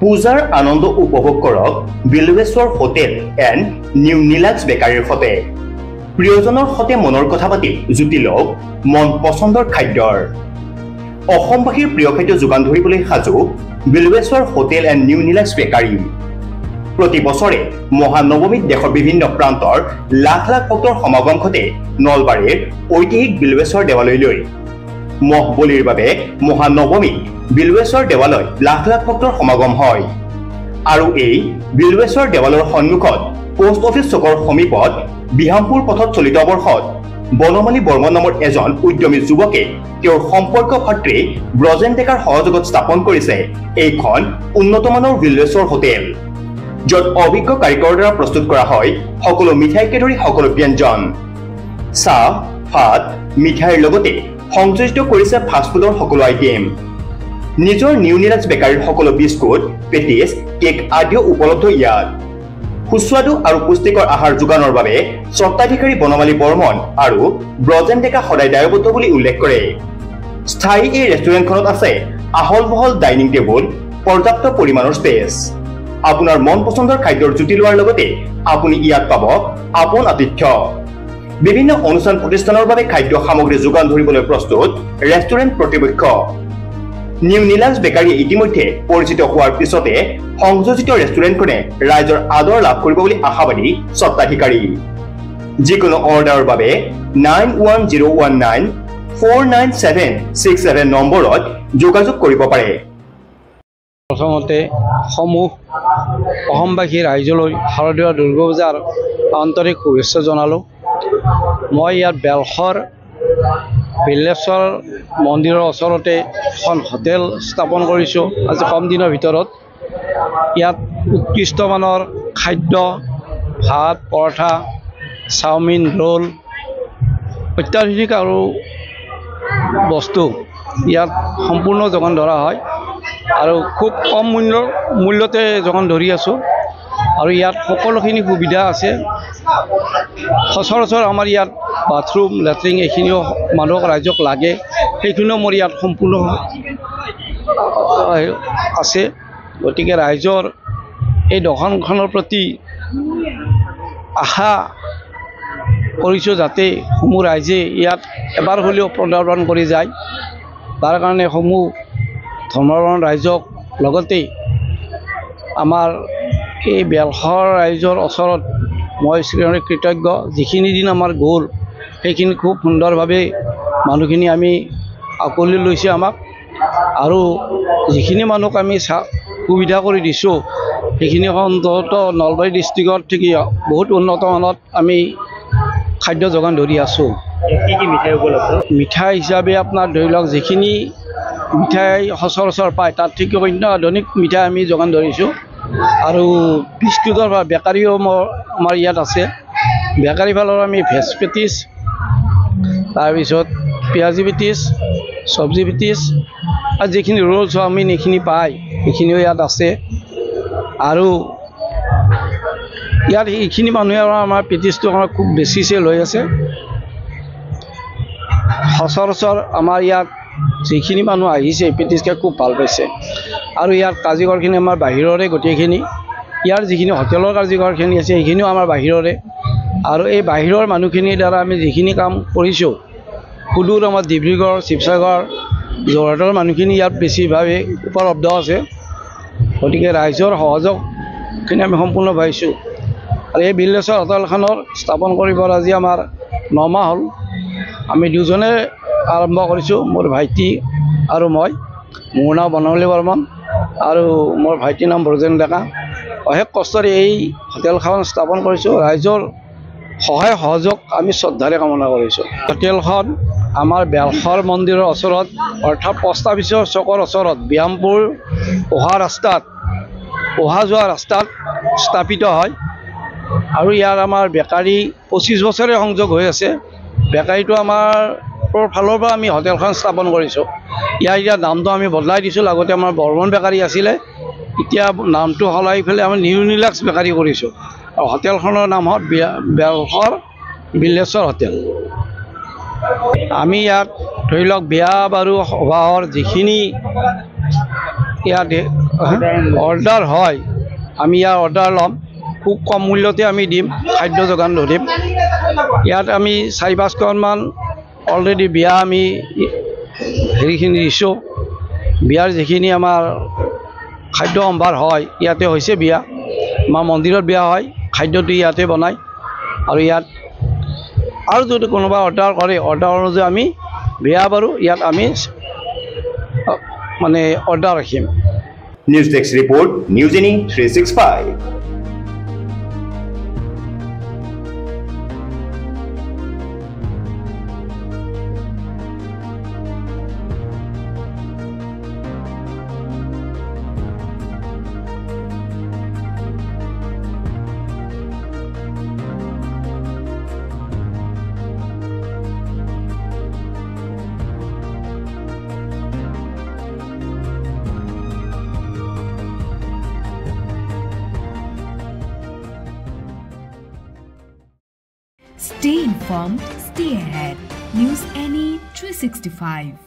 পূজাৰ আনন্দ উপভোগ কৰক বিলৱেশ্বৰ হোটেল এণ্ড নিউ নীলাক্স বেকাৰীৰ সতে প্ৰিয়জনৰ সতে মনৰ কথা পাতি জুতি লওক মন পচন্দৰ খাদ্যৰ অসমবাসীৰ প্ৰিয় খাদ্য যোগান ধৰিবলৈ সাজু বিলৱেশ্বৰ হোটেল এণ্ড নিউ নীলাক্স বেকাৰী প্ৰতি বছৰে মহানৱমীত দেশৰ বিভিন্ন প্ৰান্তৰ লাখ লাখ ভক্তৰ সমাগম ঘটে নলবাৰীৰ ঐতিহাসিক বিলৱেশ্বৰ দেৱালয়লৈ মহ বলিৰ বাবে মহানৱমী বিলৱেশ্বৰ দেৱালয় লাখ লাখ ভক্তৰ সমাগম হয় আৰু এই বিলৱেশ্বৰ দেৱালয়ৰ সন্মুখত পোষ্ট অফিচ চকৰ সমীপত বিহামপুৰ পথত চলিত বৰ্ষত বনমালী বৰ্মন নামৰ এজন উদ্যমী যুৱকে তেওঁৰ সম্পৰ্ক ভাতৃ ব্ৰজেন ডেকাৰ সহযোগত স্থাপন কৰিছে এইখন উন্নতমানৰ বিলৱেশ্বৰ হোটেল য'ত অভিজ্ঞ কাৰিকৰৰ দ্বাৰা প্ৰস্তুত কৰা হয় সকলো মিঠাইকে ধৰি সকলো ব্যঞ্জন চাহ ভাত মিঠাইৰ লগতে সংযোজিত কৰিছে ফাষ্টফুডৰ সকলো আইটেম নিজৰ নিউ নীলাক্স বেকাৰীৰ সকলো বিস্কুট পেটিছ কেক আদিও উপলব্ধ ইয়াত সুস্বাদু আৰু পুষ্টিকৰ আহাৰ যোগানৰ বাবে স্বত্বাধিকাৰী বনমালী বৰ্মন আৰু ব্ৰজেন ডেকা সদায় দায়বদ্ধ বুলি উল্লেখ কৰে স্থায়ী এই ৰেষ্টুৰেণ্টখনত আছে আহল বহল ডাইনিং টেবুল পৰ্যাপ্ত পৰিমাণৰ স্পেচ আপোনাৰ মন পচন্দৰ খাদ্যৰ জুতি লোৱাৰ লগতে আপুনি ইয়াত পাব আপোন আতিথ্য বিভিন্ন অনুষ্ঠান প্ৰতিষ্ঠানৰ বাবে খাদ্য সামগ্ৰী যোগান ধৰিবলৈ প্ৰস্তুত ৰেষ্টুৰেণ্ট কৰ্তৃপক্ষ নিউ নীলাক্স বেকাৰী ইতিমধ্যে পৰিচিত হোৱাৰ পিছতে সংযোজিত ৰেষ্টুৰেণ্টখনে ৰাইজৰ আদৰ লাভ কৰিব বুলি আশাবাদী স্বত্বাধিকাৰী যিকোনো অৰ্ডাৰৰ বাবে 9101949767 নম্বৰত যোগাযোগ কৰিব পাৰে প্ৰথমতে সমূহ অসমবাসী ৰাইজলৈ শাৰদীয় দুৰ্গা পূজাৰ আন্তৰিক শুভেচ্ছা জনালোঁ মই ইয়াত বেলশৰ বিলৱেশ্বৰ মন্দিৰৰ ওচৰতে এখন হোটেল স্থাপন কৰিছোঁ আজি কম দিনৰ ভিতৰত ইয়াত উৎকৃষ্টমানৰ খাদ্য ভাত পৰঠা চাওমিন ৰোল অত্যাধুনিক আৰু বস্তু ইয়াত সম্পূৰ্ণ যোগান ধৰা হয় আৰু খুব কম মূল্যতে যোগান ধৰি আছোঁ আৰু ইয়াত সকলোখিনি সুবিধা আছে সচৰাচৰ আমাৰ ইয়াত বাথৰুম লেট্ৰিন এইখিনিও মানুহক ৰাইজক লাগে সেইখিনিও মোৰ ইয়াত সম্পূৰ্ণ আছে গতিকে ৰাইজৰ এই দোকানখনৰ প্ৰতি আশা কৰিছোঁ যাতে সমূহ ৰাইজে ইয়াত এবাৰ হ'লেও পদাৰ্পণ কৰি যায় তাৰ কাৰণে সমূহ ধৰ্মাৱলম্বী ৰাইজক লগতে আমাৰ এই বেলশৰ ৰাইজৰ ওচৰত মই শ্ৰীহৰি কৃতজ্ঞ যিখিনি দিন আমাৰ গ'ল সেইখিনি খুব সুন্দৰভাৱে মানুহখিনি আমি আঁকোৱালি লৈছে আমাক আৰু যিখিনি মানুহক আমি সুবিধা কৰি দিছোঁ সেইখিনি অন্ততঃ নলবাৰী ডিষ্ট্ৰিক্টত থাকি বহুত উন্নত মানত আমি খাদ্য যোগান ধৰি আছোঁ মিঠাই হিচাপে আপোনাৰ ধৰি লওক যিখিনি মিঠাই সচৰাচৰ পায় তাত থাকি অন্য আধুনিক মিঠাই আমি যোগান ধৰিছোঁ আৰু বিস্কুটৰ বেকাৰীও আমাৰ ইয়াত আছে বেকাৰী ফালৰ আমি ভেজ পেটিছ তাৰপিছত পিঁয়াজি পেটিছ চব্জি পেটিছ আৰু যিখিনি ৰোল চাওমিন এইখিনি পায় সেইখিনিও ইয়াত আছে আৰু ইয়াত এইখিনি মানুহে আমাৰ পেটিছটো আমাৰ খুব বেছি চেল হৈ আছে সচৰাচৰ আমাৰ ইয়াত যিখিনি মানুহ আহিছে পেটিছকে খুব ভাল পাইছে আৰু ইয়াত কাৰিকৰখিনি আমাৰ বাহিৰৰে গোটেইখিনি ইয়াৰ যিখিনি হোটেলৰ কাৰিকৰখিনি আছে সেইখিনিও আমাৰ বাহিৰৰে আৰু এই বাহিৰৰ মানুহখিনিৰ দ্বাৰা আমি যিখিনি কাম কৰিছোঁ সুদূৰ আমাৰ ডিব্ৰুগড় শিৱসাগৰ যোৰহাটৰ মানুহখিনি ইয়াত বেছিভাৱে উপলব্ধ আছে গতিকে ৰাইজৰ সহযোগখিনি আমি সম্পূৰ্ণ পাইছোঁ আৰু এই বিলৱেশ্বৰ হোটেলখনৰ স্থাপন কৰিবৰ আজি আমাৰ 9 মাহ হ'ল আমি দুজনে আৰম্ভ কৰিছোঁ মোৰ ভাইটি আৰু মই মোৰ নাম বনমালী বৰ্মন আৰু মোৰ ভাইটিৰ নাম ব্ৰজেন ডেকা অশেষ কষ্টৰে এই হোটেলখন স্থাপন কৰিছোঁ ৰাইজৰ সহায় সহযোগ আমি শ্ৰদ্ধাৰে কামনা কৰিছোঁ হোটেলখন আমাৰ বেলশৰ মন্দিৰৰ ওচৰত অৰ্থাৎ পোষ্ট অফিচৰ চকৰ ওচৰত বিহামপুৰ অহা যোৱা ৰাস্তাত স্থাপিত হয় আৰু ইয়াৰ আমাৰ বেকাৰী 25 বছৰে সংযোগ হৈ আছে বেকাৰীটো আমাৰ ফালৰ পৰা আমি হোটেলখন স্থাপন কৰিছোঁ ইয়াৰ নামটো আমি বদলাই দিছোঁ আগতে আমাৰ বৰ্মন বেকাৰী আছিলে এতিয়া নামটো সলাই পেলাই আমি নিউ নীলাক্স বেকাৰী কৰিছোঁ আৰু হোটেলখনৰ নাম হ'ল বেলশৰ বিলৱেশ্বৰ হোটেল আমি ইয়াত ধৰি লওক বিয়া বাৰু সবাহৰ যিখিনি ইয়াত অৰ্ডাৰ হয় আমি ইয়াৰ অৰ্ডাৰ ল'ম খুব কম মূল্যতে আমি দিম খাদ্য যোগান ধৰিম ইয়াত আমি 4-5খনমান অলৰেডি বিয়া আমি হেৰিখিনি দিছোঁ বিয়াৰ যিখিনি আমাৰ খাদ্য সম্ভাৰ হয় ইয়াতে হৈছে বিয়া আমাৰ মন্দিৰত বিয়া হয় খাদ্যটো ইয়াতে বনায় আৰু ইয়াত আৰু যদি কোনোবা অৰ্ডাৰ কৰে অৰ্ডাৰ অনুযায়ী আমি বিয়া বাৰু ইয়াত আমি মানে অৰ্ডাৰ ৰাখিম news desk report news any 365Stay informed, stay ahead. News Any 365.